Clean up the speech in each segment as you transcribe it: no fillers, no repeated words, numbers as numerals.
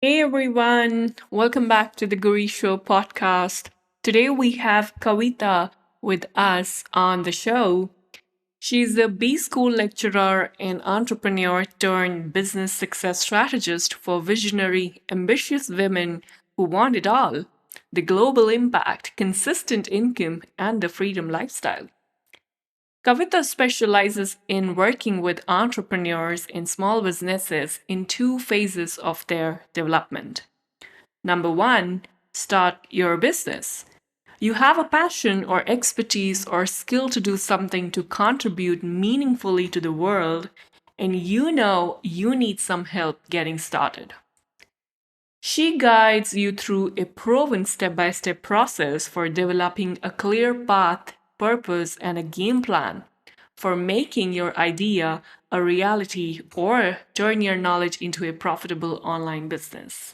Hey everyone, welcome back to the Guri Show podcast. Today we have Kavitha with us on the show. She's a B School lecturer and entrepreneur turned business success strategist for visionary, ambitious women who want it all: the global impact, consistent income, and the freedom lifestyle. Kavita specializes in working with entrepreneurs and small businesses in two phases of their development. Number one, start your business. You have a passion or expertise or skill to do something to contribute meaningfully to the world, and you know you need some help getting started. She guides you through a proven step by step process for developing a clear path, purpose, and a game plan for making your idea a reality or turn your knowledge into a profitable online business.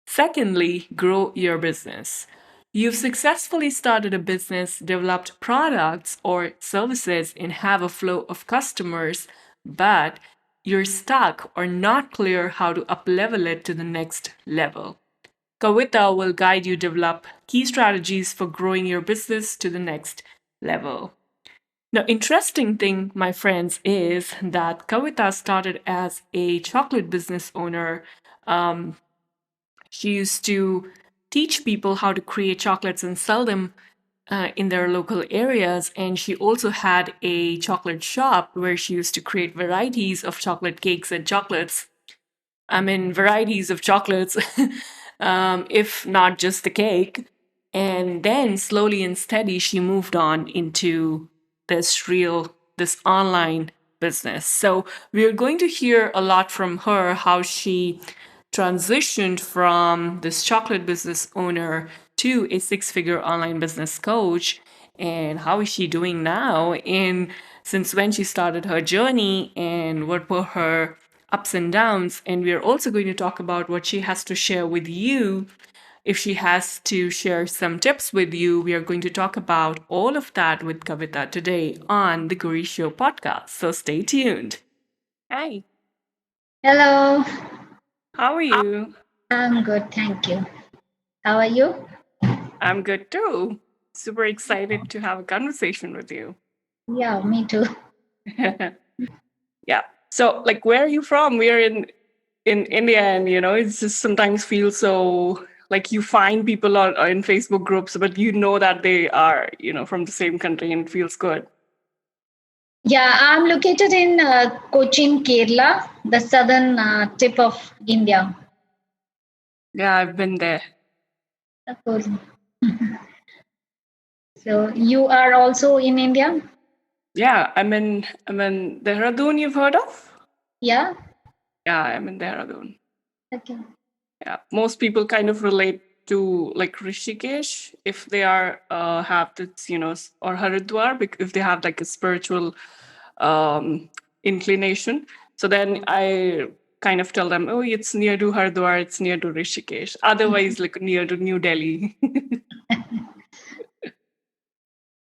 Secondly, grow your business. You've successfully started a business, developed products or services, and have a flow of customers, but you're stuck or not clear how to uplevel it to the next level. Kavita will guide you develop key strategies for growing your business to the next level. Now, interesting thing, my friends, is that Kavita started as a chocolate business owner. Um, she used to teach people how to create chocolates and sell them in their local areas. And she also had a chocolate shop where she used to create varieties of chocolate cakes and chocolates. I mean, varieties of chocolates, if not just the cake. And then slowly and steady, she moved on into this online business. So we're going to hear a lot from her how she transitioned from this chocolate business owner to a six-figure online business coach, and how is she doing now, and since when she started her journey, and what were her ups and downs. And we're also going to talk about what she has to share with you. If she has to share some tips with you, we are going to talk about all of that with Kavita today on the Guri Show podcast. So stay tuned. Hi, Hello, how are you? I'm good, thank you. How are you? I'm good too. Super excited to have a conversation with you. Yeah, me too. Yeah. So, like, where are you from? We're in India, and it's just sometimes feels so like you find people on in Facebook groups, but you know that they are from the same country, and it feels good. Yeah, I'm located in Kochi, Kerala, the southern tip of India. Yeah, I've been there. Of course. So you are also in India? Yeah, I'm in Dehradun. You've heard of? Yeah. Yeah, I'm in Dehradun. Okay. Yeah, most people kind of relate to like Rishikesh if they are have this or Haridwar, if they have like a spiritual um inclination. So then I kind of tell them, oh, it's near to Haridwar, it's near to Rishikesh. Otherwise, like near to New Delhi.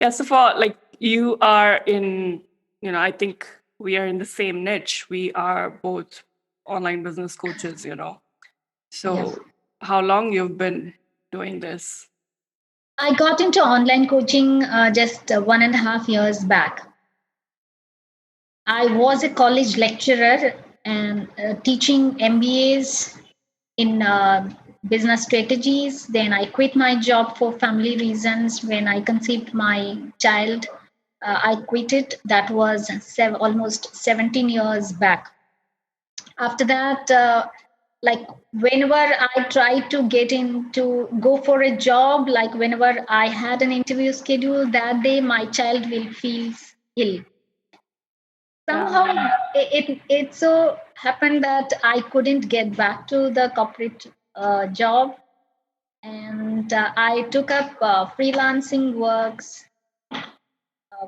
Yeah, so for like you are in, I think we are in the same niche. We are both online business coaches. Yes. So how long you've been doing this? I got into online coaching just 1.5 years back. I was a college lecturer and teaching MBAs in business strategies. Then I quit my job for family reasons. When I conceived my child, I quit it. That was almost 17 years back. After that, like whenever I tried to get into go for a job, like whenever I had an interview schedule, that day my child will feel ill. Somehow Yeah. it so happened that I couldn't get back to the corporate job, and I took up freelancing works,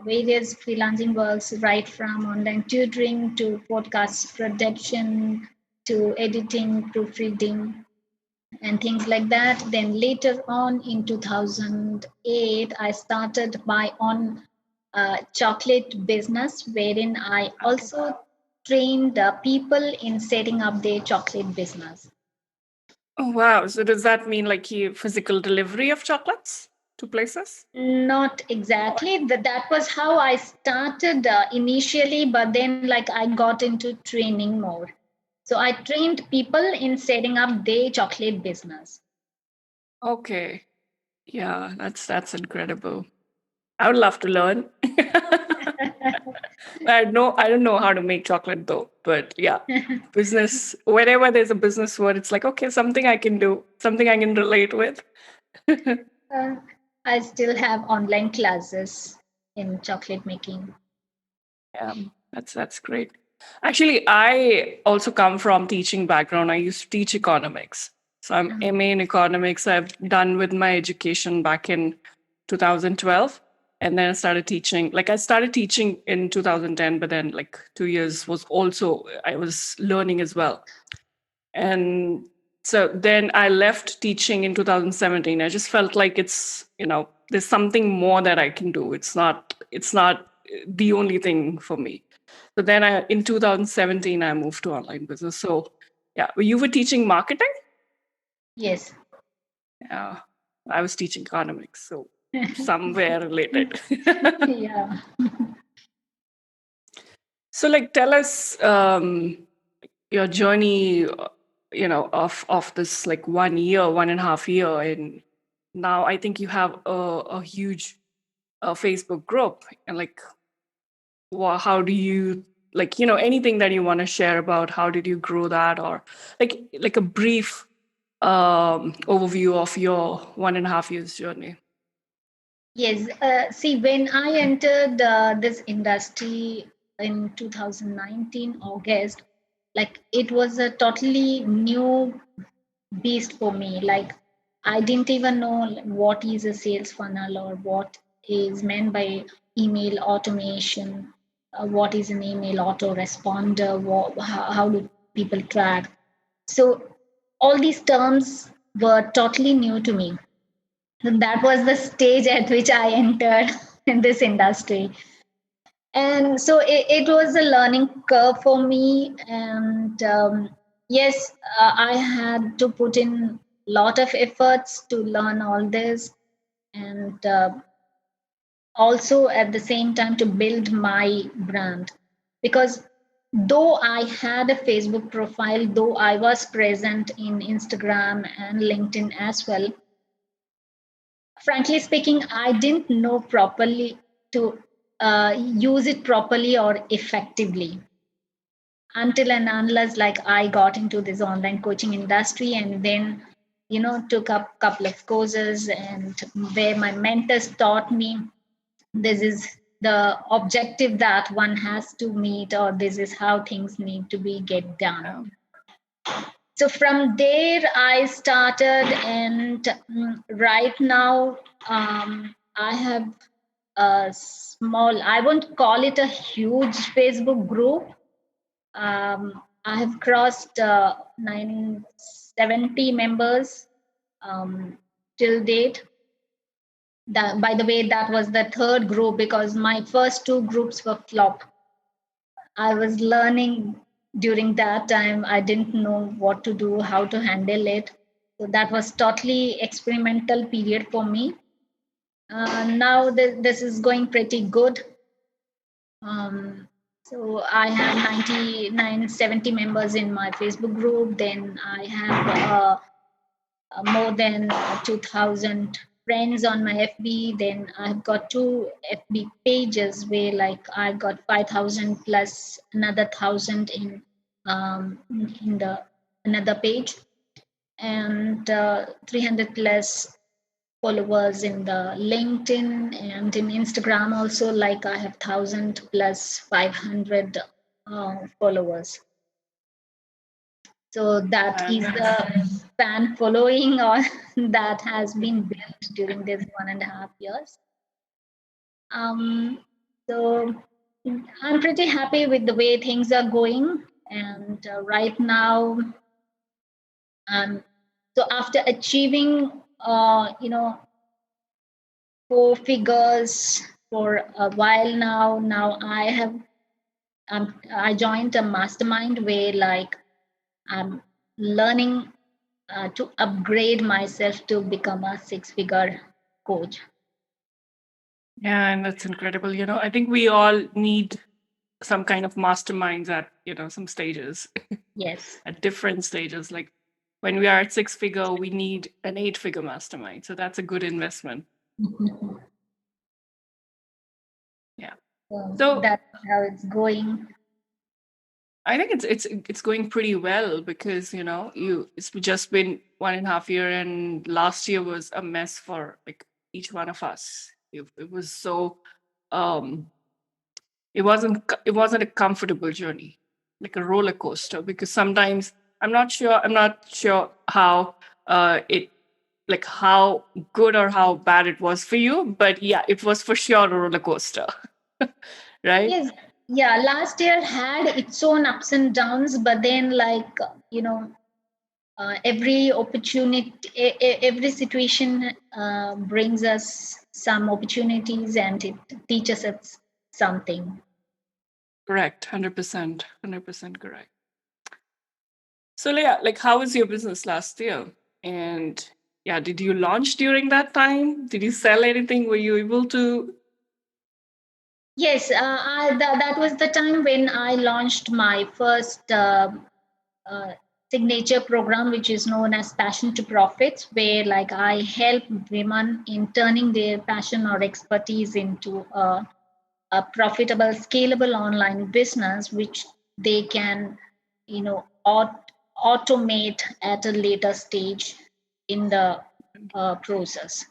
various freelancing works, right from online tutoring to podcast production to editing, proofreading, and things like that. Then later on in 2008, I started my own chocolate business, wherein I Okay. also trained people in setting up their chocolate business. Oh, wow. So does that mean like physical delivery of chocolates to places? Not exactly. That was how I started initially, but then like I got into training more. So I trained people in setting up their chocolate business. Okay. Yeah, that's incredible. I would love to learn. I don't know how to make chocolate though, but yeah, business. Whenever there's a business word, it's like okay, something I can do, something I can relate with. Uh, I still have online classes in chocolate making. Yeah, that's great. Actually, I also come from teaching background. I used to teach economics. So I'm Um, MA in economics. I've done with my education back in 2012. And then I started teaching. Like I started teaching in 2010, but then like 2 years was also I was learning as well. And so then I left teaching in 2017. I just felt like there's something more that I can do. It's not the only thing for me. So then in 2017 I moved to online business. So yeah, you were teaching marketing? yes. Yeah. I was teaching economics, so somewhere related. Yeah. So like tell us your journey of this like 1 year, 1.5 year, and now I think you have a huge Facebook group. And like how do you like anything that you want to share about how did you grow that, or like a brief overview of your 1.5 years journey? Yes. See, when I entered this industry in 2019 August, like it was a totally new beast for me. Like I didn't even know what is a sales funnel or what is meant by email automation, what is an email autoresponder, how do people track. So all these terms were totally new to me. And that was the stage at which I entered in this industry. And so it was a learning curve for me. And yes, I had to put in a lot of efforts to learn all this. And also at the same time to build my brand. Because though I had a Facebook profile, though I was present in Instagram and LinkedIn as well, frankly speaking, I didn't know properly to use it properly or effectively until and unless like I got into this online coaching industry and then took up a couple of courses and where my mentors taught me this is the objective that one has to meet or this is how things need to be get done. Um, So from there I started, and right now I have a small, I won't call it a huge Facebook group. I have crossed 970 members till date. That, by the way, that was the third group because my first two groups were flop. I was learning during that time. I didn't know what to do, how to handle it. So that was totally experimental period for me. Now this is going pretty good. Um, so I have 99, 70 members in my Facebook group. Then I have more than 2,000 friends on my FB. Then I've got two FB pages where like I've got 5,000 plus another 1,000 in the another page, and 300 plus followers in the LinkedIn, and in Instagram also. Like I have 1,000 plus 500 followers. So that and is the fan following or that has been built during this 1.5 years. Um, so I'm pretty happy with the way things are going. And right now, um, so after achieving, four figures for a while now I joined a mastermind where like I'm learning to upgrade myself to become a six-figure coach. Yeah, and that's incredible. I think we all need some kind of masterminds at, some stages, Yes. at different stages. Like when we are at six figure, we need an eight-figure mastermind. So that's a good investment. Yeah. So So that's how it's going. I think it's going pretty well because it's just been 1.5 year, and last year was a mess for like each one of us. It was so um it wasn't a comfortable journey, like a roller coaster, because sometimes I'm not sure how it like how good or how bad it was for you, but yeah, it was for sure a roller coaster. Right. Yes, yeah, last year had its own ups and downs, but then, like, every opportunity, every situation brings us some opportunities and it teaches us something. Correct. 100%. 100% correct. So yeah, like how was your business last year? And yeah, did you launch during that time? Did you sell anything? Were you able to? Yes, that was the time when I launched my first uh, signature program, which is known as Passion to Profits, where like I help women in turning their passion or expertise into a profitable, scalable online business, which they can, automate at a later stage in the process.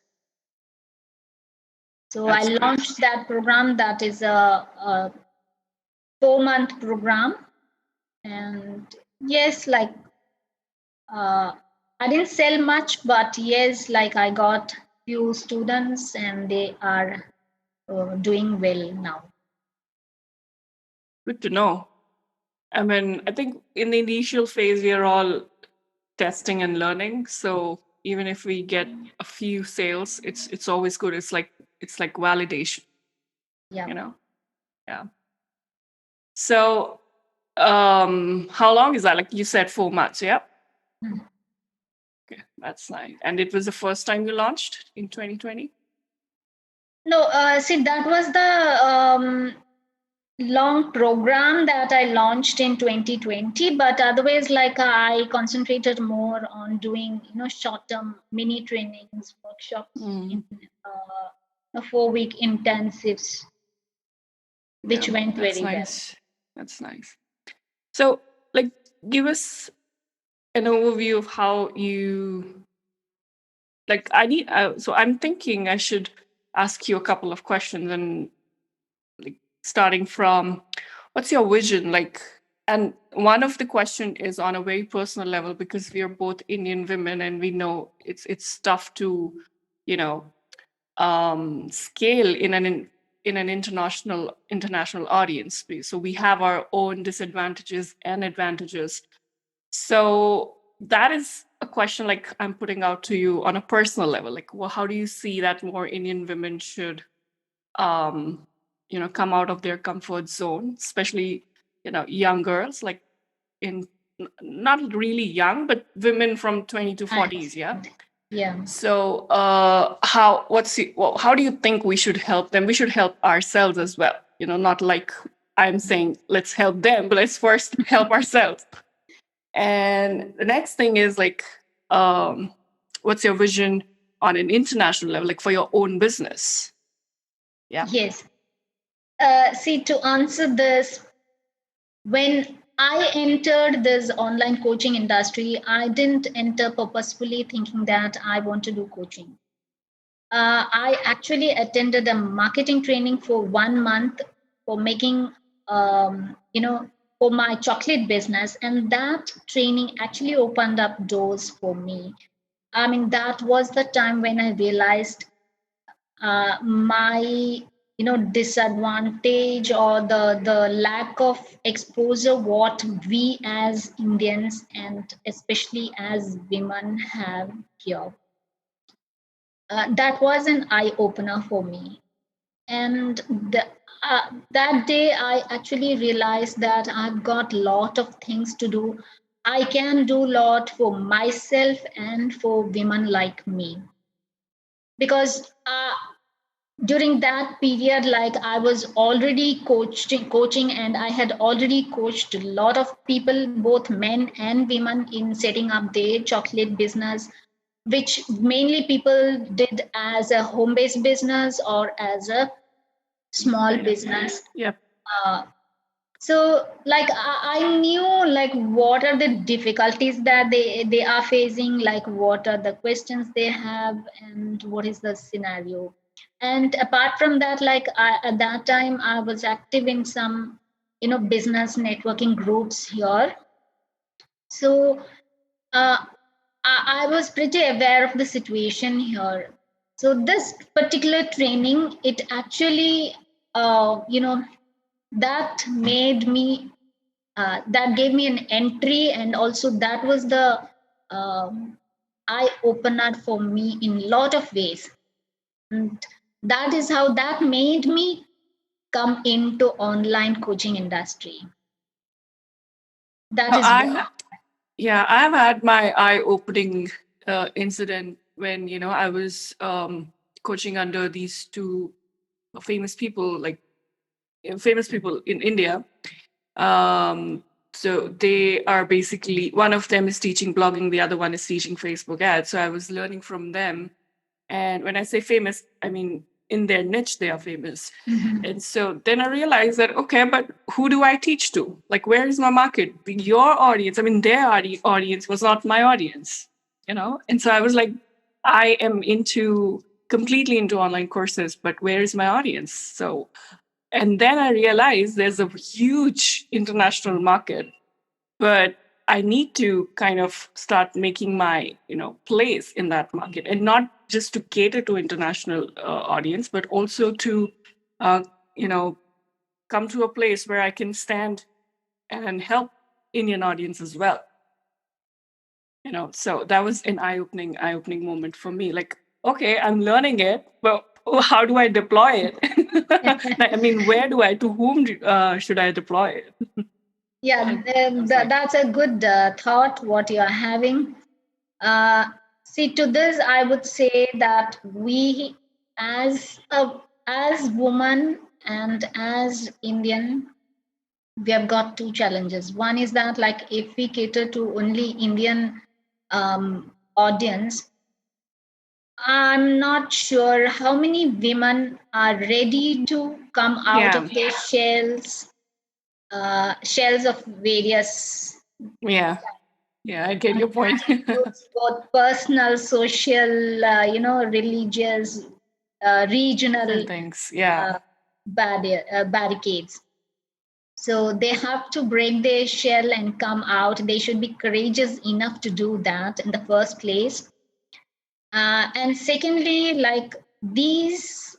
So I That's great. launched that program. That is a 4-month program, and yes, like I didn't sell much, but yes, like I got few students, and they are doing well now. Good to know. I mean, I think in the initial phase, we are all testing and learning. So even if we get a few sales, it's always good. It's like validation, Yeah. you know? Yeah. So how long is that? Like you said, 4 months, yeah? Mm. Okay, that's nice. And it was the first time you launched in 2020? No, see, that was the long program that I launched in 2020. But otherwise, like I concentrated more on doing, short-term mini trainings, workshops Mm, in a 4-week intensives, yeah, which went that's very well. nice. That's nice. So, like, give us an overview of how you like. So I'm thinking I should ask you a couple of questions, and like starting from what's your vision like. And one of the question is on a very personal level, because we are both Indian women and we know it's tough to you know scale in an international audience. So we have our own disadvantages and advantages. So that is a question like I'm putting out to you on a personal level. Like, well, how do you see that more Indian women should um, come out of their comfort zone, especially young girls, like in not really young, but women from 20 to I 40s, yeah. understand. Yeah. So, how do you think we should help them? We should help ourselves as well. Not like I'm saying let's help them, but let's first help ourselves. And the next thing is like, what's your vision on an international level, like for your own business? Yeah. Yes. See, to answer this, when I entered this online coaching industry, I didn't enter purposefully thinking that I want to do coaching. I actually attended a marketing training for 1 month for making, for my chocolate business. And that training actually opened up doors for me. I mean, that was the time when I realized my disadvantage or the lack of exposure what we as Indians and especially as women have here. That was an eye opener for me. And that day I actually realized that I've got a lot of things to do. I can do a lot for myself and for women like me. Because during that period, like I was already coaching, and I had already coached a lot of people, both men and women, in setting up their chocolate business, which mainly people did as a home based business or as a small business. Yep. uh, so like I knew like what are the difficulties that they are facing, like what are the questions they have, and what is the scenario. And apart from that, like at that time I was active in some business networking groups here. So uh, I was pretty aware of the situation here. So this particular training, it actually that made me that gave me an entry, and also that was the um, eye opener for me in lot of ways. And that is how that made me come into online coaching industry. That Well, is what. yeah, I've had my eye-opening incident when I was coaching under these two famous people, like famous people in India. Um, so they are basically, one of them is teaching blogging, the other one is teaching Facebook ads. So I was learning from them. And when I say famous, I mean in their niche, they are famous. Mhm. And so then I realized that, okay, but who do I teach to? Like, where is my market? Your audience, I mean, their audience was not my audience, And so I was like, I am completely into online courses, but where is my audience? So, and then I realized there's a huge international market, but I need to kind of start making my place in that market, and not just to cater to international audience, but also to uh, you know come to a place where I can stand and help Indian audience as well. So that was an eye-opening moment for me. Like, okay, I'm learning it, but how do I deploy it? Like, I mean, to whom should I deploy it? Yeah, I was like, that's a good thought what you are having. uh, See, to this I would say that we, as as woman and as Indian, we have got two challenges. One is that, like, if we cater to only Indian audience, I'm not sure how many women are ready to come out yeah, of their shells of various yeah, yeah, I get your point. groups, both personal, social, religious, regional Different things. Yeah, uh, barricades. So they have to break their shell and come out. They should be courageous enough to do that in the first place. And secondly, like these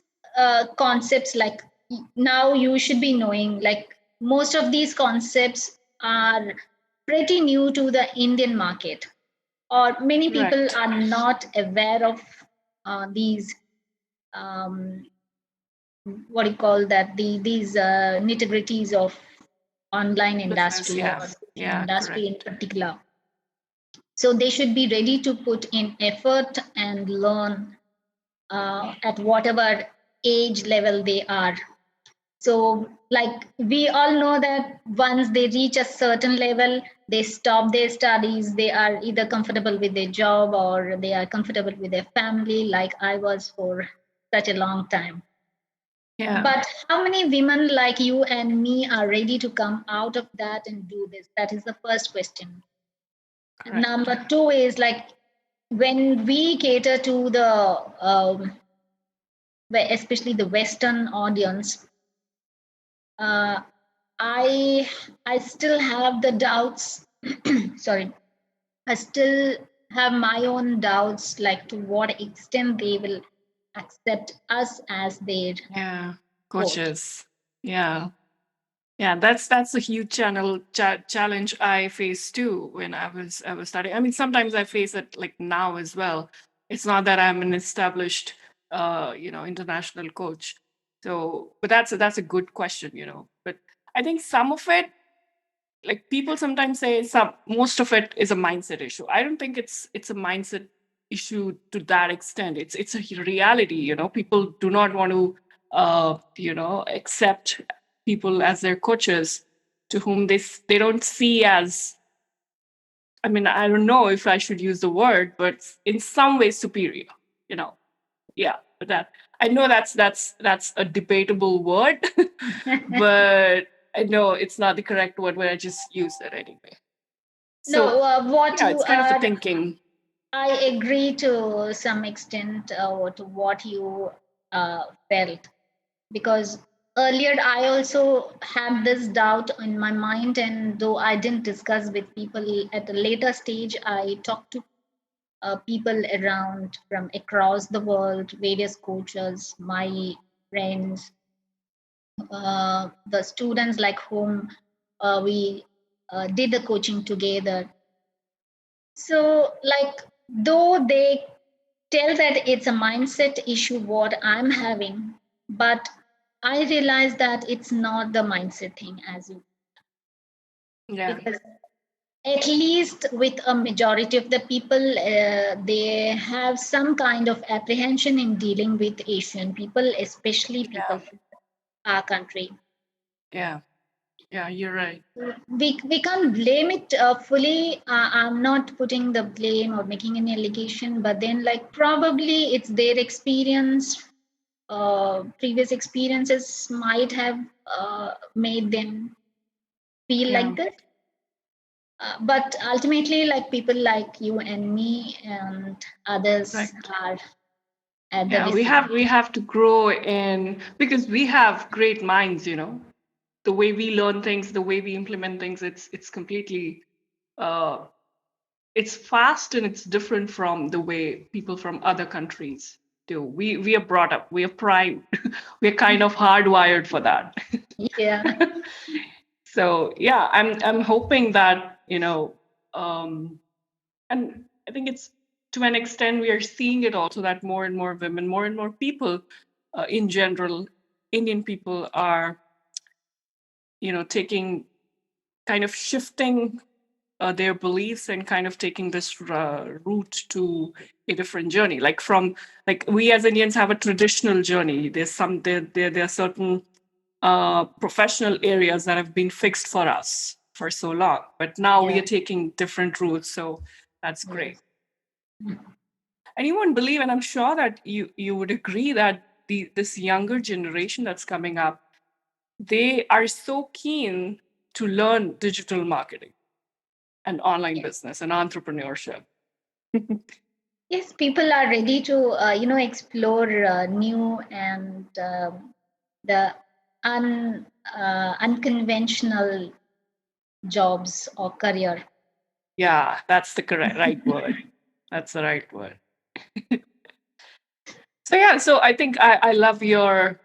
concepts, like now you should be knowing, like most of these concepts are pretty new to the Indian market, or many people correct. are not aware of these um, what do you call that, these nitty gritties of online Business. industry Yeah, or coaching yeah, industry in correct. particular. So they should be ready to put in effort and learn at whatever age level they are. So, like, we all know that once they reach a certain level, they stop their studies. They are either comfortable with their job or they are comfortable with their family, like I was for such a long time. Yeah, But how many women like you and me are ready to come out of that and do this? That is the first question. correct. Number two is like, when we cater to the especially the Western audience, uh, I I still have the doubts. Sorry, I still have my own doubts, like to what extent they will accept us as their Yeah, coach. coaches. Yeah. Yeah, that's a huge challenge I faced too when I was studying. I mean, sometimes I face it like now as well. It's not that I'm an established, international coach. So, but that's a good question. But I think some of it like people sometimes say most of it is a mindset issue. I don't think it's a mindset issue to that extent. It's a reality, people do not want to accept people as their coaches, to whom they don't see as, I mean, I don't know if I should use the word, but in some way superior, you know. Yeah, but that, I know that's a debatable word, but I know it's not the correct word, but I just use it anyway. So No, what yeah, you it's kind of a are, thinking. I agree to some extent to what you felt, because earlier I also had this doubt in my mind, and though I didn't discuss with people at a later stage, I talked to people around from across the world, various coaches, my friends, the students like whom we did the coaching together. So, like, though they tell that it's a mindset issue, what I'm having, but I realize that it's not the mindset thing as you, Yeah, because at least with a majority of the people, they have some kind of apprehension in dealing with Asian people, especially yeah, people from our country. yeah, yeah. You're right. We can't blame it fully. I'm not putting the blame or making any allegation, but then like probably it's their experience, previous experiences might have made them feel Yeah, like this. But ultimately, like people like you and me and others right. are at the Yeah, we have receiving. we have to grow in, because we have great minds. The way we learn things, the way we implement things, it's completely uh, it's fast and it's different from the way people from other countries do. We are brought up, we are primed, we're kind of hardwired for that. Yeah. So yeah, I'm hoping that, and I think it's, to an extent we are seeing it also, that more and more women, more and more people, in general, Indian people are, taking, kind of shifting their beliefs and kind of taking this route to a different journey. Like from, like we as Indians have a traditional journey. There are certain professional areas that have been fixed for us for so long, but now we Yeah. are taking different routes. So that's great. Yes. And you won't believe, and I'm sure that you would agree, that this younger generation that's coming up, they are so keen to learn digital marketing and online Yes. business and entrepreneurship. Yes, people are ready to explore new and the unconventional jobs or career. Yeah, that's the correct right word. That's the right word. So yeah, so I think I love your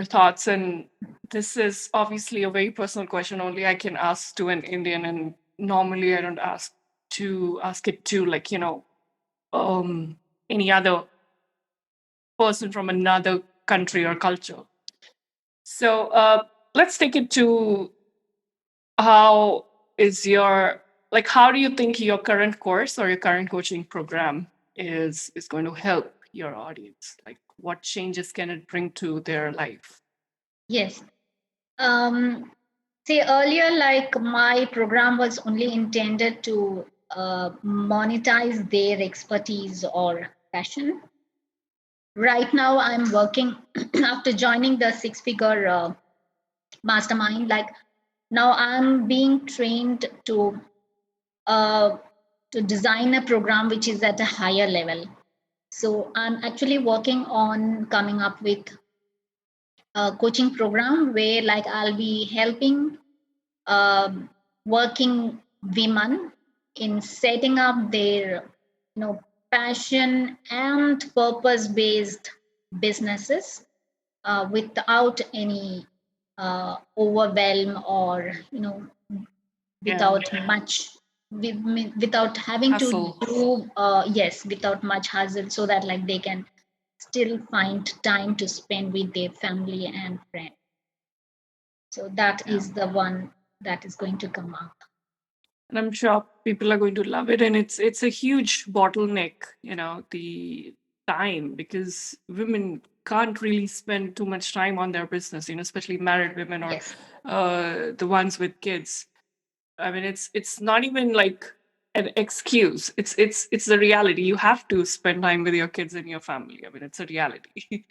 thoughts, and this is obviously a very personal question. Only I can ask to an Indian, and normally I don't ask it to, like, any other person from another country or culture. So let's take it to, how is your, like, how do you think your current course or your current coaching program is going to help your audience? Like, what changes can it bring to their life? Yes. Um, See, earlier, like my program was only intended to monetize their expertise or passion. Right now, I'm working after joining the six-figure mastermind. Like now, I'm being trained uh, to design a program which is at a higher level. So I'm actually working on coming up with a coaching program where like I'll be helping um, working women in setting up their passion and purpose based businesses without any overwhelm, or Yeah, without much without having to hustle. do yes, without much hustle, so that like they can still find time to spend with their family and friends. So that Yeah, is the one. that is going to come up. And I'm sure people are going to love it. And it's a huge bottleneck, the time, because women can't really spend too much time on their business, especially married women or Yes. the ones with kids. I mean, it's not even like an excuse. It's the reality. You have to spend time with your kids and your family. I mean, it's a reality.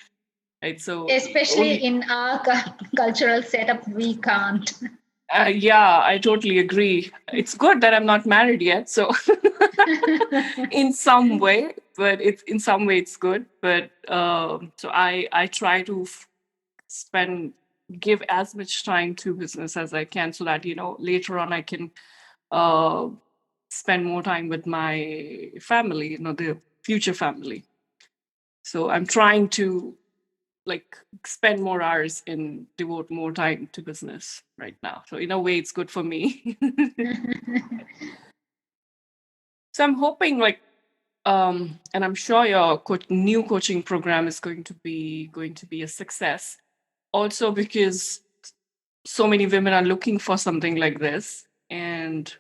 Right? So Especially only in our cultural setup, we can't. yeah, I totally agree. It's good that I'm not married yet, so in some way, but it's in some way it's good. But so I try to spend give as much time to business as I can, so that later on I can uh, spend more time with my family, the future family. So I'm trying to like spend more hours and devote more time to business right now. So in a way, it's good for me. So I'm hoping and I'm sure your new coaching program is going to be a success. Also because so many women are looking for something like this. And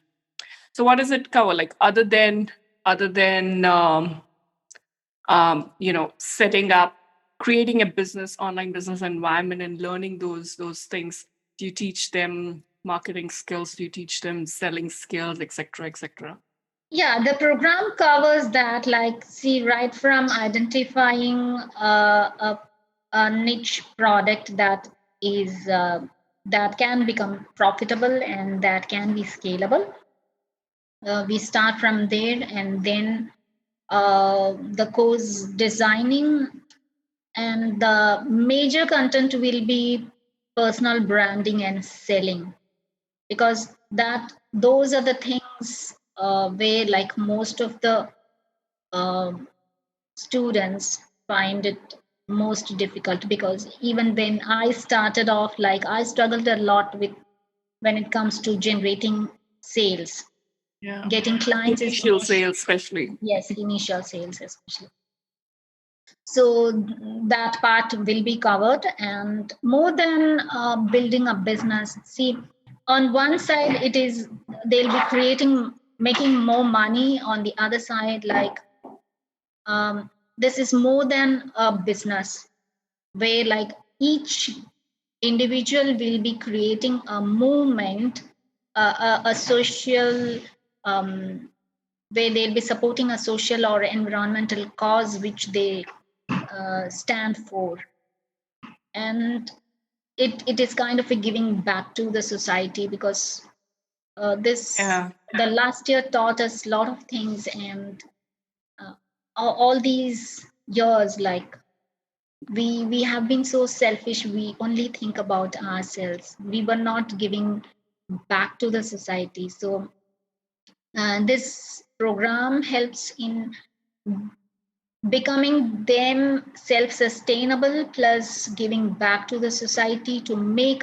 so what does it cover? Like other than setting up, creating a online business environment and learning those things. Do you teach them marketing skills? Do you teach them selling skills, etc., etc.? Yeah, the program covers that, like, see, right from identifying a niche product that can become profitable and that can be scalable. We start from there, and then the course designing, and the major content will be personal branding and selling, because that those are the things where, like, most of the um students find it most difficult. Because even when I started off, like, I struggled a lot with when it comes to generating sales. Yeah. Getting clients is Initial sales, especially. yes, initial sales especially. So that part will be covered. And more than building a business, see, on one side it is, they'll be creating, making more money. On the other side, like, this is more than a business, where, like, each individual will be creating a movement, a social, um, where they'll be supporting a social or environmental cause which they stand for. And it is kind of a giving back to the society, because this Yeah. the last year taught us a lot of things. And uh, all these years, like, we have been so selfish, we only think about ourselves, we were not giving back to the society. So this program helps in becoming them self-sustainable, plus giving back to the society, to make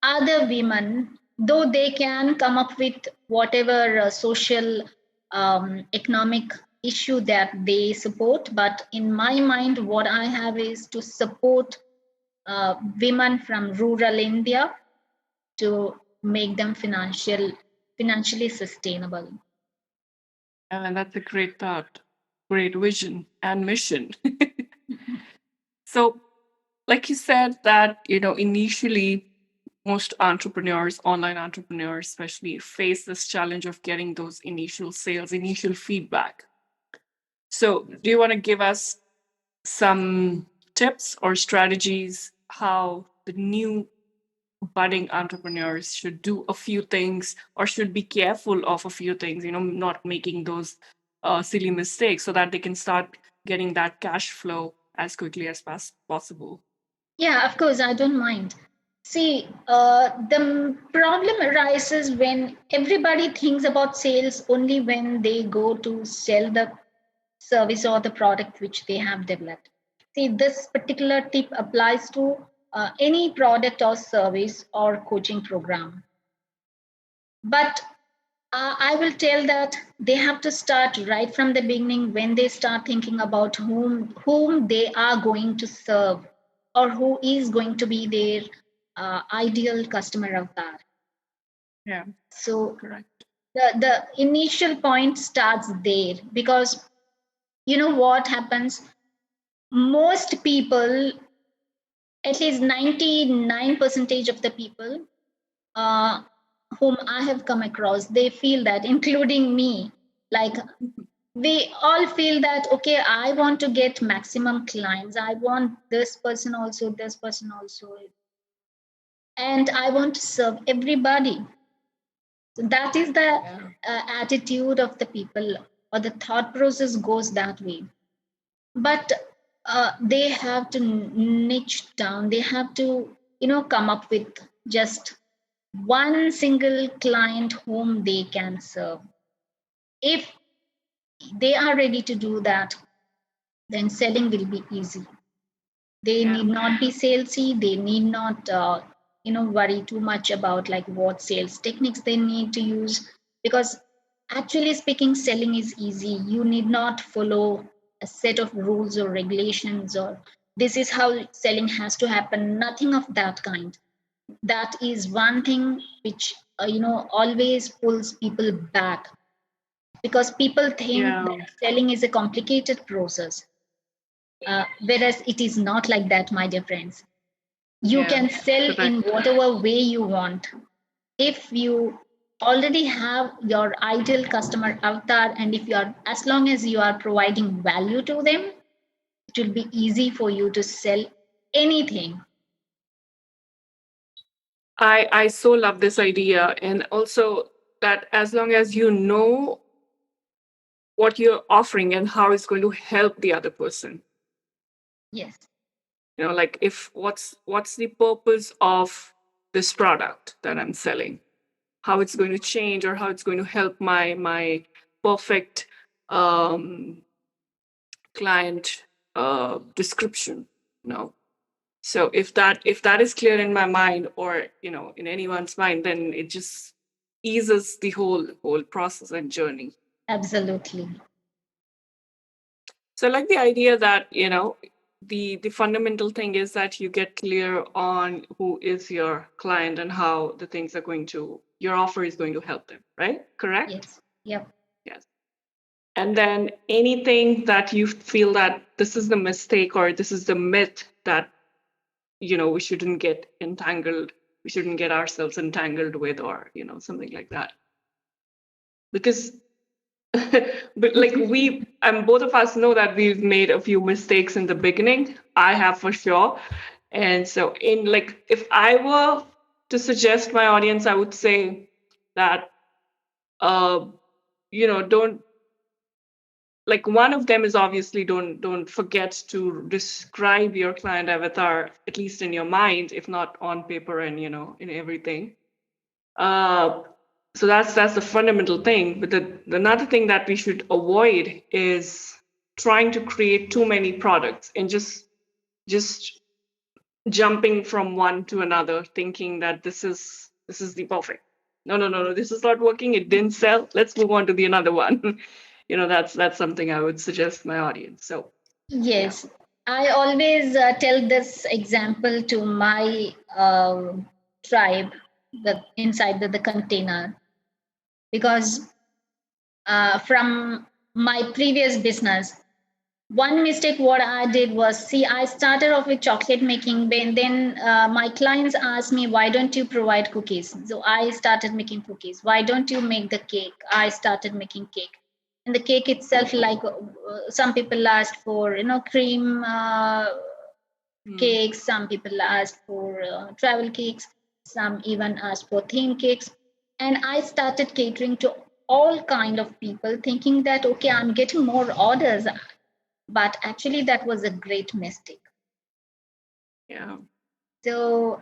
other women, though they can come up with whatever social, economic issue that they support. But in my mind, what I have is to support women from rural India, to make them financially sustainable. And that's a great thought, great vision and mission. So, like you said, that initially most entrepreneurs, online entrepreneurs especially, face this challenge of getting those initial sales, initial feedback. So, do you want to give us some tips or strategies how the new budding entrepreneurs should do a few things or should be careful of a few things, not making those silly mistakes, so that they can start getting that cash flow as quickly as possible? Yeah, of course, I don't mind. See, the problem arises when everybody thinks about sales only when they go to sell the service or the product which they have developed. See, this particular tip applies to any product or service or coaching program. But I will tell that they have to start right from the beginning, when they start thinking about whom they are going to serve, or who is going to be their ideal customer avatar. Yeah. So Correct. the initial point starts there, because you know what happens, most people, at least 99 percentage of the people uh, whom I have come across, they feel that, including me, like we all feel that, okay, I want to get maximum clients, I want this person also, this person also, and I want to serve everybody. So that is the Yeah. attitude of the people, or the thought process goes that way. But they have to niche down, they have to, come up with just one single client whom they can serve. If they are ready to do that, then selling will be easy. They Yeah. need not be salesy, they need not worry too much about like what sales techniques they need to use, because actually speaking, selling is easy. You need not follow a set of rules or regulations, or this is how selling has to happen, nothing of that kind. That is one thing which always pulls people back, because people think Yeah. that selling is a complicated process, whereas it is not like that, my dear friends. You Yeah. can sell in Correct. whatever way you want. If you already have your ideal customer avatar, and if you are, as long as you are providing value to them, it will be easy for you to sell anything. I so love this idea, and also that as long as you know what you're offering and how it's going to help the other person, Yes, like if what's the purpose of this product that I'm selling, how it's going to change or how it's going to help my perfect um client description, you know so if that is clear in my mind, or in anyone's mind, then it just eases the whole process and journey. absolutely. So I like the idea that the fundamental thing is that you get clear on who is your client and how the things are going to your offer is going to help them, right? Correct? Yes, yep. Yes. And then anything that you feel that this is the mistake or this is the myth that we shouldn't get entangled, we shouldn't get ourselves entangled with, or something like that. Because but like we and both of us know that we've made a few mistakes in the beginning. I have for sure. And so in like if I were to suggest my audience, I would say that uh don't, like, one of them is obviously don't forget to describe your client avatar, at least in your mind, if not on paper and in everything. uh so that's the fundamental thing. But the another thing that we should avoid is trying to create too many products and just jumping from one to another, thinking that this is the perfect. No, no, no, no, this is not working, it didn't sell, let's move on to the another one. That's something I would suggest my audience. So yeah. Yes, I always tell this example to my tribe, the inside the container, because from my previous business, one mistake what I did was, see, I started off with chocolate making, then my clients asked me, why don't you provide cookies? So I started making cookies. Why don't you make the cake? I started making cake. And the cake itself, like some people asked for cream Hmm. cakes, some people asked for travel cakes, some even asked for theme cakes. And I started catering to all kind of people, thinking that, okay, I'm getting more orders. But actually that was a great mistake. Yeah. So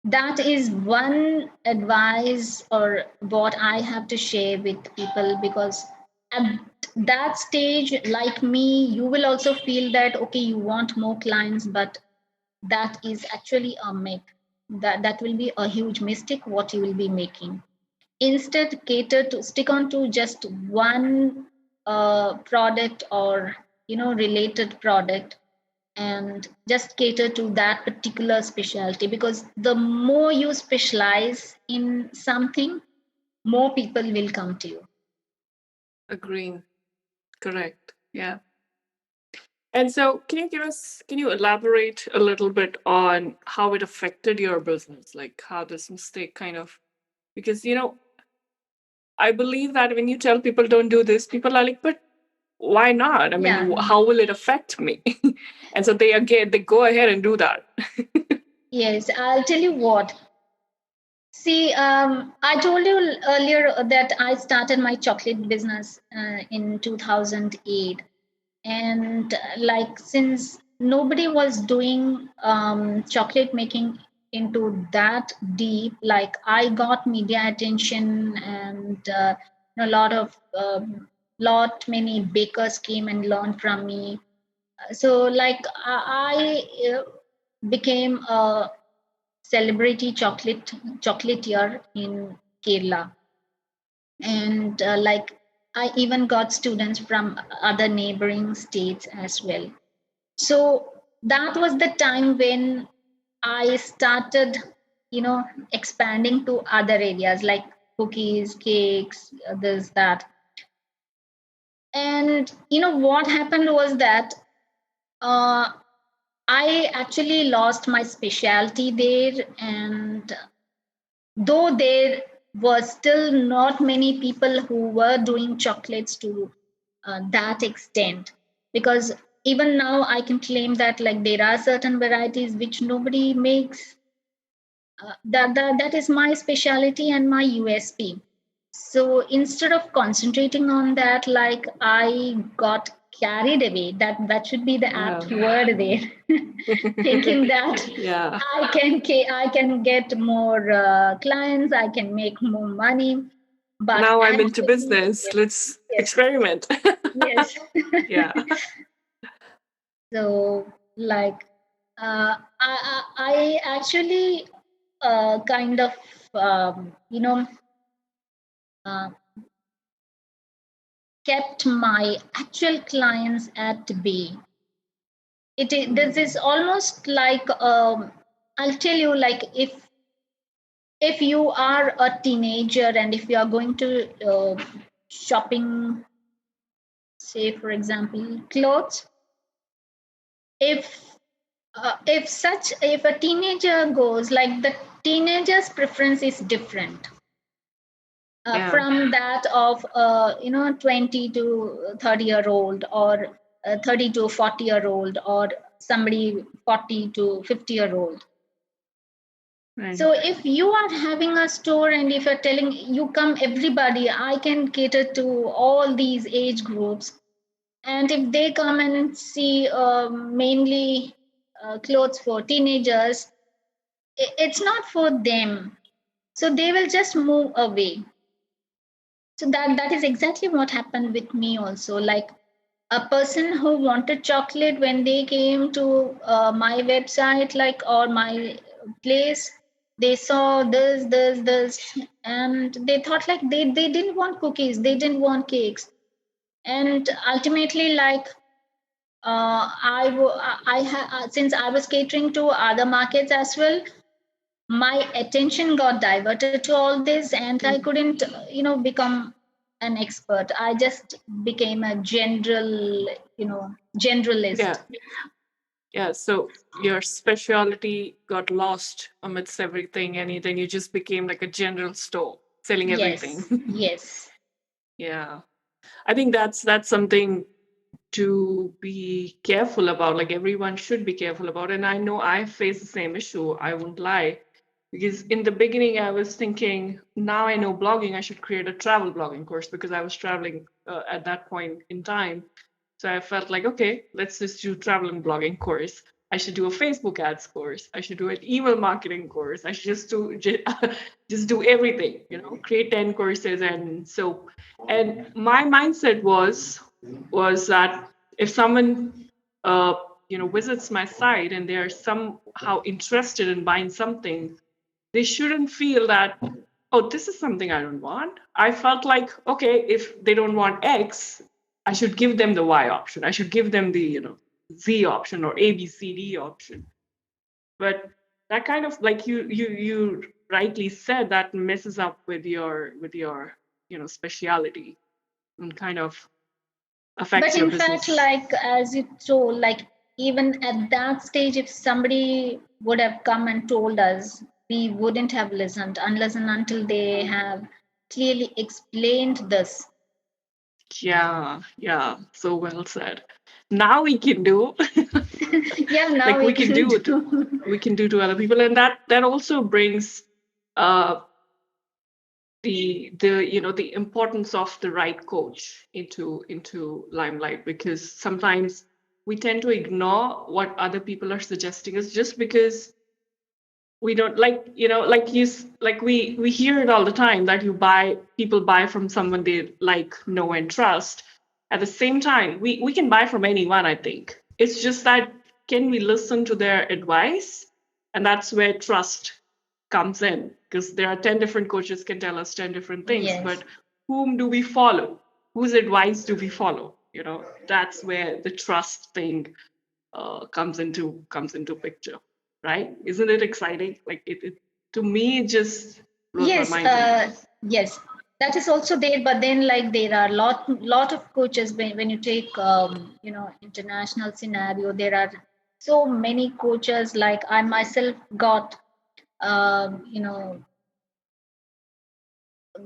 that is one advice or what I have to share with people, because at that stage, like me, you will also feel that, okay, you want more clients, but that is actually a myth. That will be a huge mistake what you will be making. Instead, cater to stick on to just one product, or related product, and just cater to that particular specialty, because the more you specialize in something, more people will come to you. Agreeing. Correct. Yeah. And so, can you elaborate a little bit on how it affected your business? Like how this mistake kind of, because, I believe that when you tell people don't do this, people are like, but why not? I mean, Yeah. how will it affect me? And so they go ahead and do that. Yes, I'll tell you what. See, I told you earlier that I started my chocolate business in 2008. And like, since nobody was doing chocolate making into that deep, like, I got media attention, and a lot of lot many bakers came and learned from me. So like, I became a celebrity chocolatier in Kerala, and like, I even got students from other neighboring states as well. So that was the time when I started, expanding to other areas like cookies, cakes, this, that. And what happened was that uh, I actually lost my specialty there. And though there was still not many people who were doing chocolates to that extent, because even now I can claim that, like, there are certain varieties which nobody makes. That is my specialty and my USP. So instead of concentrating on that, like, I got carried away. That should be the Yeah. apt word there. Thinking that Yeah. I can get more clients, I can make more money, but Now I'm into actually, business. Let's yes, experiment. yes. Yeah. So like, I actually kind of um, you know uh, kept my actual clients at bay. This is almost like, I'll tell you, like, if you are a teenager and if you are going to shopping, say for example clothes, if if a teenager goes, like, the teenager's preference is different Yeah. from that of 20 to 30-year old, or 30 to 40-year old, or somebody 40 to 50-year old. Right. So if you are having a store and if you're telling you come everybody, I can cater to all these age groups. And if they come and see mainly clothes for teenagers, it's not for them. So they will just move away. So that is exactly what happened with me also. Like, a person who wanted chocolate, when they came to my website, like, or my place, they saw this, and they thought, like, they didn't want cookies, they didn't want cakes. And ultimately, like, since I was catering to other markets as well, my attention got diverted to all this, and I couldn't become an expert. I just became a Yeah. generalist. Yeah. So your specialty got lost amidst everything, and then you just became like a general store selling Yes, everything. yes, Yeah. I think that's something to be careful about. Like everyone should be careful about. And I know I face the same issue. I won't lie. Because in the beginning, I was thinking, now I know blogging, I should create a travel blogging course because I was traveling at that point in time. So I felt like, okay, let's just do travel and blogging course. I should do a Facebook ads course. I should do an email marketing course. I should just do everything, create 10 courses. And so, and my mindset was that if someone uh, visits my site and they are somehow interested in buying something, they shouldn't feel that, oh, this is something I don't want. I felt like, okay, if they don't want X, I should give them the Y option. I should give them the Z option or ABCD option. But that kind of, like you rightly said, that messes up with your speciality, and kind of But affects your in fact, business. like as you told, like even at that stage, if somebody would have come and told us, we wouldn't have listened unless and until they have clearly explained this. Yeah, yeah, so well said. Now we can do Yeah, now like we we can can do to do. we can do to other people, and that also brings uh the importance of the right coach into limelight, because sometimes we tend to ignore what other people are suggesting us just because we don't like, like we hear it all the time, that people buy from someone they like, know, and trust. At the same time, we can buy from anyone, I think. It's just that, can we listen to their advice? And that's where trust comes in, because there are 10 different coaches can tell us 10 different things, Yes. but whom do we follow? Whose advice do we follow? That's where the trust thing comes into picture, right? Isn't it exciting? Like it to me, it just blows my Yes, mind sometimes. yes, that is also there. But then, like, there are lot of coaches. When you take, international scenario, there are so many coaches. Like I myself got, you know,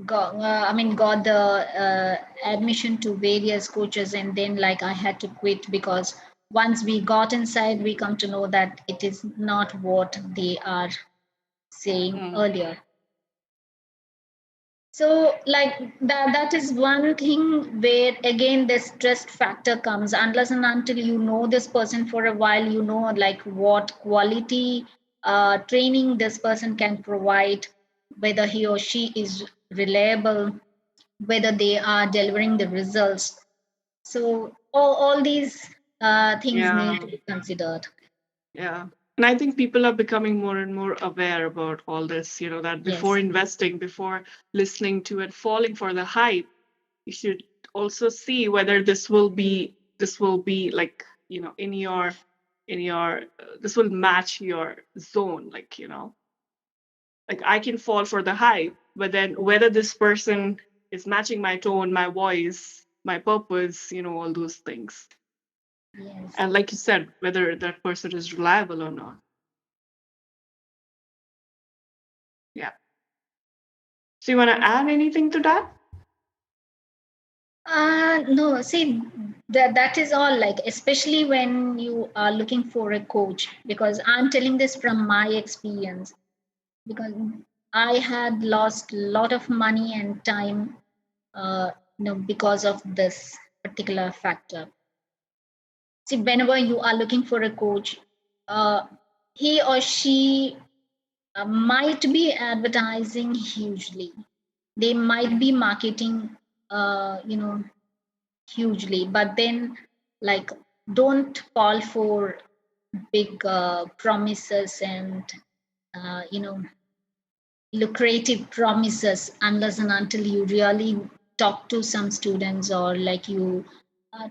got the admission to various coaches, and then like I had to quit because once we got inside, we come to know that it is not what they are saying Mm. earlier. So like that is one thing where again this trust factor comes. Unless and until you know this person for a while, you know like what quality training this person can provide, whether he or she is reliable, whether they are delivering the results. So all these things Yeah, need to be considered. yeah. And I think people are becoming more and more aware about all this, that before Yes. investing, before listening to and falling for the hype, you should also see whether this will be like, in your this will match your zone, like I can fall for the hype, but then whether this person is matching my tone, my voice, my purpose, all those things. Yes. And like you said, whether that person is reliable or not. Yeah. So you want to add anything to that? No, see, that is all, like, especially when you are looking for a coach, because I'm telling this from my experience, because I had lost a lot of money and time, because of this particular factor. See, whenever you are looking for a coach, uh, he or she might be advertising hugely. They might be marketing, hugely, but then like don't fall for big promises and uh, you know lucrative promises unless and until you really talk to some students, or like you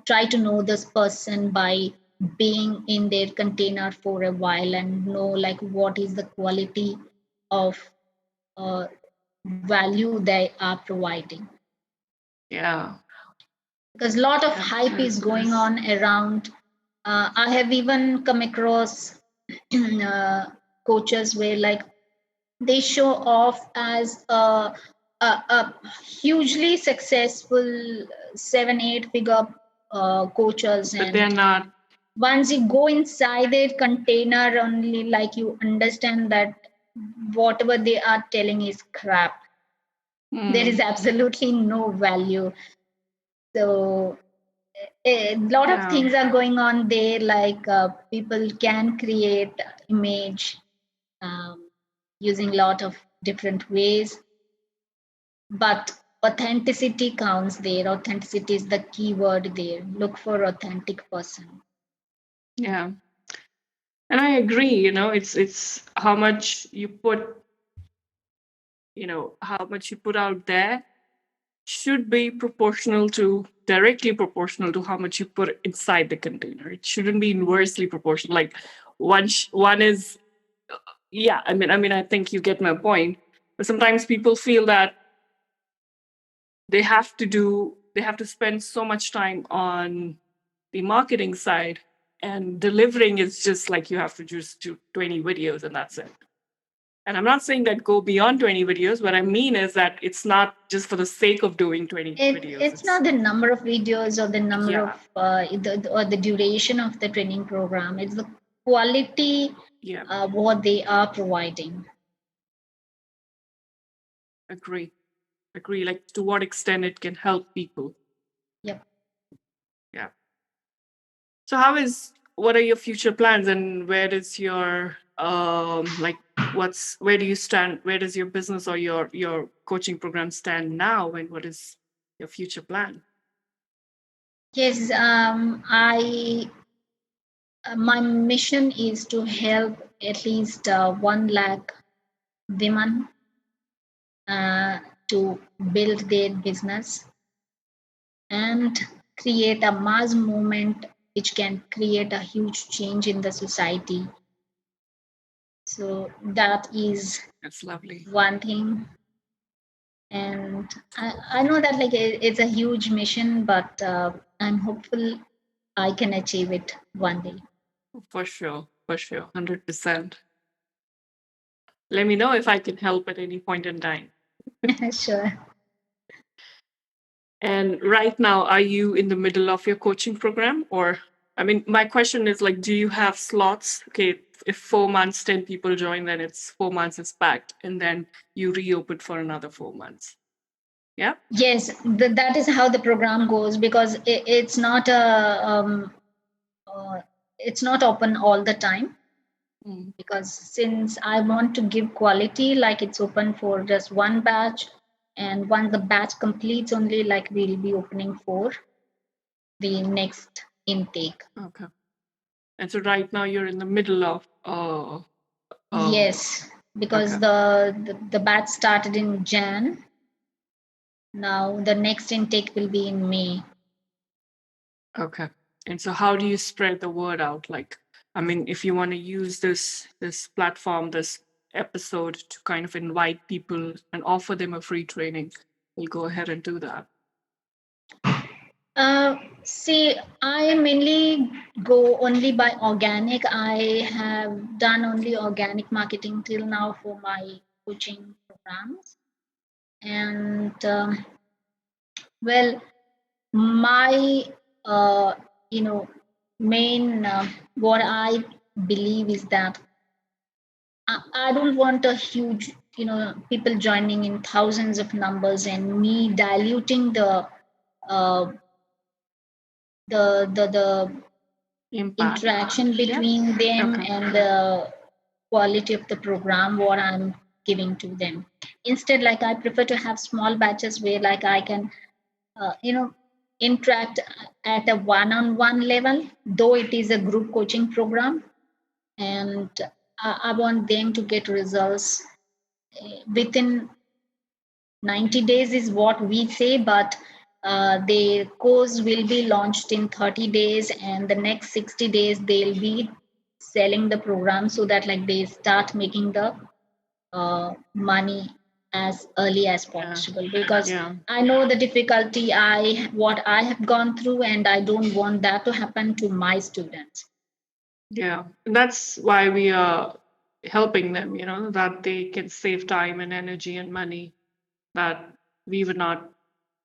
try to know this person by being in their container for a while and know like what is the quality of uh, value they are providing, Yeah. because a lot of Yes, hype is yes, going yes. on around. I have even come across uh, coaches where like they show off as a hugely successful 7 8 figure coaches, But they're and not. once you go inside their container only, like you understand that whatever they are telling is crap. There is Mm, absolutely no value. So a lot of yeah. things are going on there, like people can create image um, using a lot of different ways, but authenticity counts there. Authenticity is the key word there. Look for authentic person. Yeah. And I agree, it's how much you put out there should be proportional to directly proportional to how much you put inside the container. It shouldn't be inversely proportional. Like one is, yeah. I think you get my point. But sometimes people feel that they have to spend so much time on the marketing side, and delivering is just like you have to just do 20 videos and that's it. And I'm not saying that go beyond 20 videos. What I mean is that it's not just for the sake of doing 20 videos. It's not the number of videos or the number Yeah, of or the duration of the training program. It's the quality yeah, what they are providing. agree. Agree. Like to what extent it can help people. Yep. Yeah. So what are your future plans, and where does your like where do you stand? Where does your business or your coaching program stand now, and what is your future plan? Yes, I my mission is to help at least 1 lakh women uh, to build their business and create a mass movement which can create a huge change in the society. So that is That's lovely. one thing. And I know that like it's a huge mission, but I'm hopeful I can achieve it one day. For sure, 100%. Let me know if I can help at any point in time. Sure. And right now, are you in the middle of your coaching program? Or, my question is like, do you have slots? Okay, if 4 months, 10 people join, then it's 4 months, it's packed. And then you reopen for another 4 months. Yeah? Yes, that is how the program goes because uh, it's not open all the time Mm, because since I want to give quality, like it's open for just one batch, and once the batch completes, only like we'll be opening for the next intake. okay. And so right now you're in the middle of, uh, Yes, because okay. the batch started in Jan. Now the next intake will be in May. Okay. And so how do you spread the word out? Like, if you want to use this platform, this episode to kind of invite people and offer them a free training, you'll go ahead and do that. See, I mainly go only by organic. I have done only organic marketing till now for my coaching programs. And well, my you know main what I believe is that I don't want a huge people joining in thousands of numbers and me diluting uh, the Impact. interaction Yeah. between them Okay. and the quality of the program what I'm giving to them. Instead, like I prefer to have small batches where like I can interact at a one-on-one level, though it is a group coaching program, and I want them to get results within 90 days is what we say, but the course will be launched in 30 days, and the next 60 days they'll be selling the program so that like they start making the money as early as Yeah. possible, because Yeah. I know the difficulty what I have gone through, and I don't want that to happen to my students. Yeah. And that's why we are helping them, that they can save time and energy and money that we were not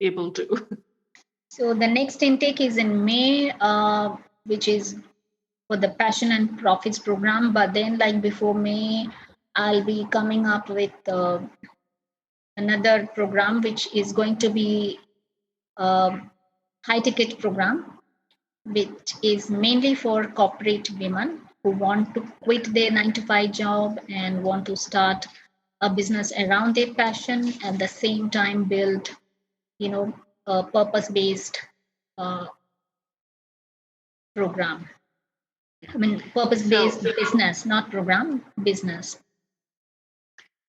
able to. So the next intake is in May, which is for the passion and profits program. But then, like before May, I'll be coming up with another program, which is going to be a high ticket program, which is mainly for corporate women who want to quit their 9 to 5 job and want to start a business around their passion, at the same time build, a purpose based uh, program. I mean, purpose So, based business, not program, business.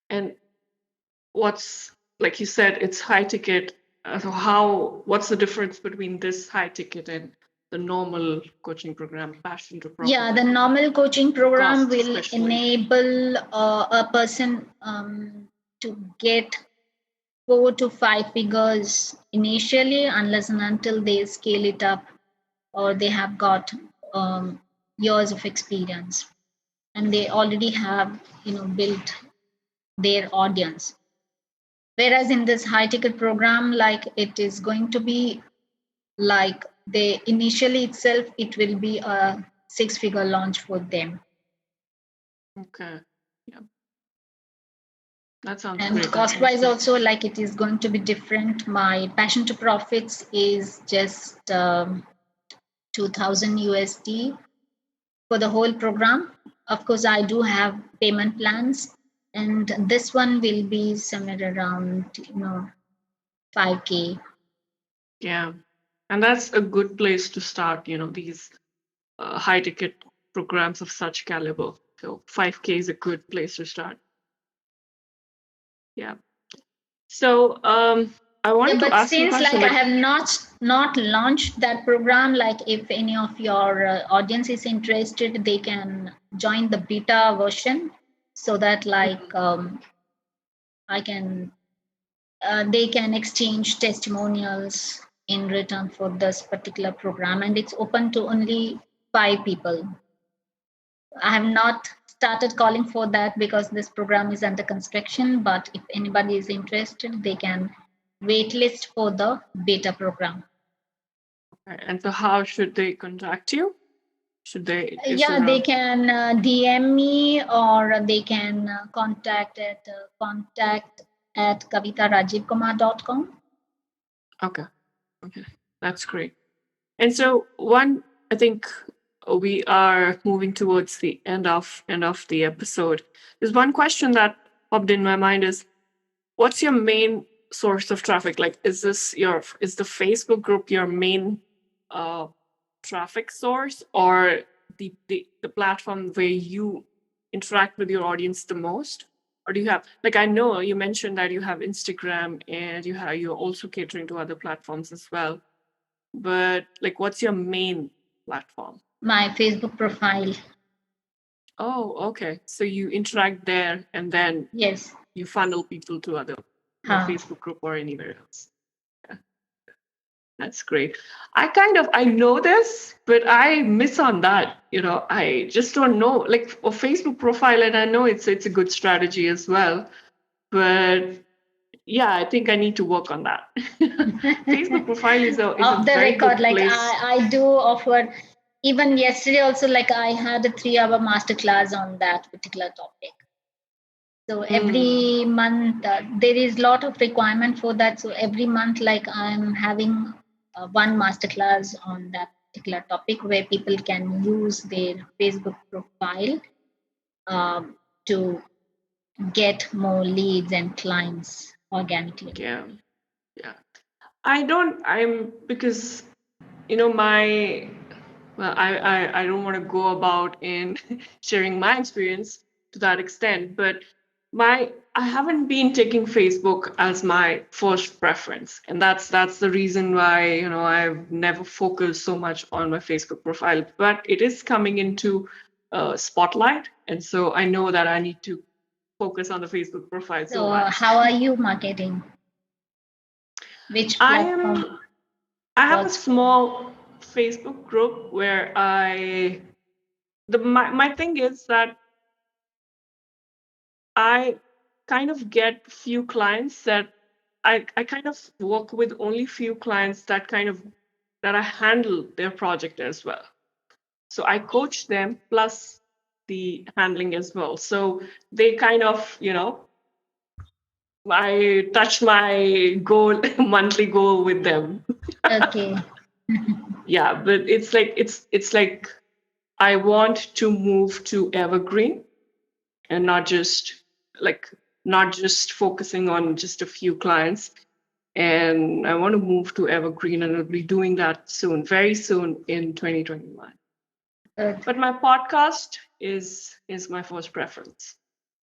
and what's, like you said, it's high ticket. So what's the difference between this high ticket and the normal coaching program, Passion to Profit, Yeah, the normal coaching program cost will especially? enable a person to get 4 to 5 figures initially, unless and until they scale it up or they have got years of experience and they already have built their audience. Whereas in this high ticket program, like it is going to be like they initially itself, it will be a 6 figure launch for them. Okay. Yeah. That sounds And great. That cost sounds wise great. also, like it is going to be different. My passion to profits is just 2000 USD for the whole program. Of course, I do have payment plans, and this one will be somewhere around 5K. Yeah. And that's a good place to start, these high ticket programs of such caliber. So 5K is a good place to start. Yeah. So I Yeah, wanted to but ask you a since question. like I Like, have not launched that program, like if any of your audience is interested, they can join the beta version so that like I can they can exchange testimonials in return for this particular program, and it's open to only 5 people. I have not started calling for that because this program is under construction, but if anybody is interested, they can waitlist for the beta program. and so how should they contact you? Is Yeah, there they a, can DM me, or they can contact at kavitharajeevkumar.com. okay, okay, that's great. And so I think we are moving towards the end of the episode. There's one question that popped in my mind is, what's your main source of traffic? Like, is the Facebook group your main uh, traffic source, or the platform where you interact with your audience the most? Or do you have, like, I know you mentioned that you have Instagram and you're also catering to other platforms as well. But like, what's your main platform? My Facebook profile. Oh, okay. So you interact there and then Yes. you funnel people to your Huh. Facebook group or anywhere else. Yeah, that's great. I know this, but I miss on that. I just don't know. Like a Facebook profile, and I know it's a good strategy as well. But yeah, I think I need to work on that. Facebook profile is a Off the very record, good like place. I do offer. Even yesterday also, like I had a 3 hour masterclass on that particular topic. So Hmm. every month there is lot of requirement for that. So every month, like I'm having one masterclass on that particular topic where people can use their Facebook profile to get more leads and clients organically. Yeah. Yeah. I'm because my well I don't want to go about in sharing my experience to that extent, but I haven't been taking Facebook as my first preference, and that's the reason why I've never focused so much on my Facebook profile, but it is coming into spotlight, and so I know that I need to focus on the Facebook profile so So much. how are you marketing? Which I platform am I have a works for you? small Facebook group where my thing is that I kind of get few clients that I kind of work with only few clients that I handle their project as well. So I coach them plus the handling as well. So they kind of, I touch my goal monthly goal with them. Okay. Yeah, but it's like I want to move to evergreen and like not just focusing on just a few clients. And I want to move to evergreen, and I'll be doing that soon, very soon in 2021. Good. But my podcast is my first preference.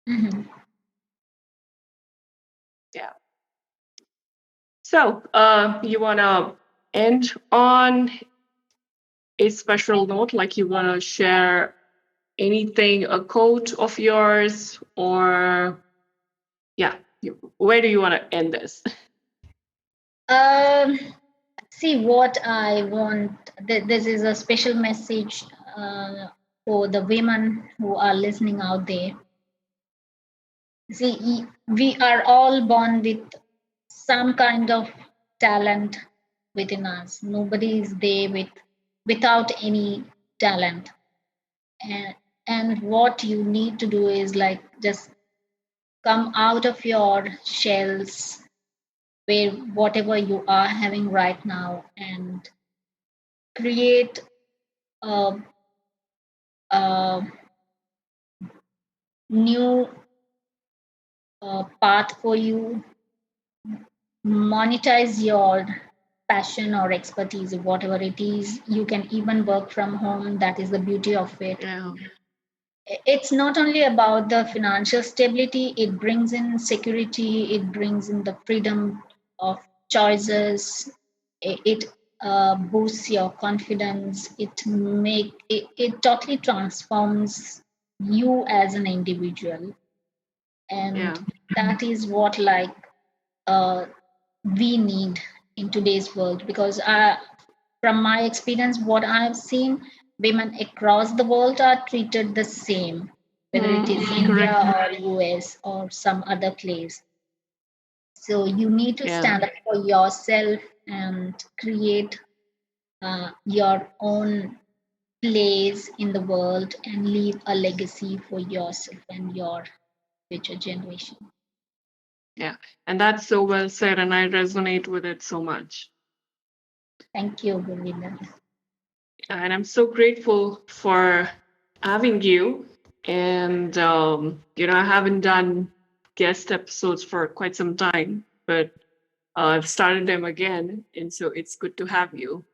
Mhm. Yeah. So, you want to end on a special note, like you want to share anything, a quote of yours, or yeah, where do you want to end this? Um, See what I want. This is a special message for the women who are listening out there. See, we are all born with some kind of talent within us. Nobody is there without any talent. And and what you need to do is like just come out of your shells where whatever you are having right now and create a, a new path for you, monetize your passion or expertise, whatever it is. You can even work from home. That is the beauty of it. Yeah. It's not only about the financial stability, it brings in security, it brings in the freedom of choices, it boosts your confidence, it totally transforms you as an individual. Yeah. And that is what like uh, we need in today's world, because from my experience what I've seen, women across the world are treated the same, whether it is India Correct. or US or some other place. So you need to Yeah. stand up for yourself and create your own place in the world and leave a legacy for yourself and your future generation. Yeah. And that's so well said, and I resonate with it so much. Thank you, Govinda. And I'm so grateful for having you. And, I haven't done guest episodes for quite some time, but I've started them again. And so it's good to have you.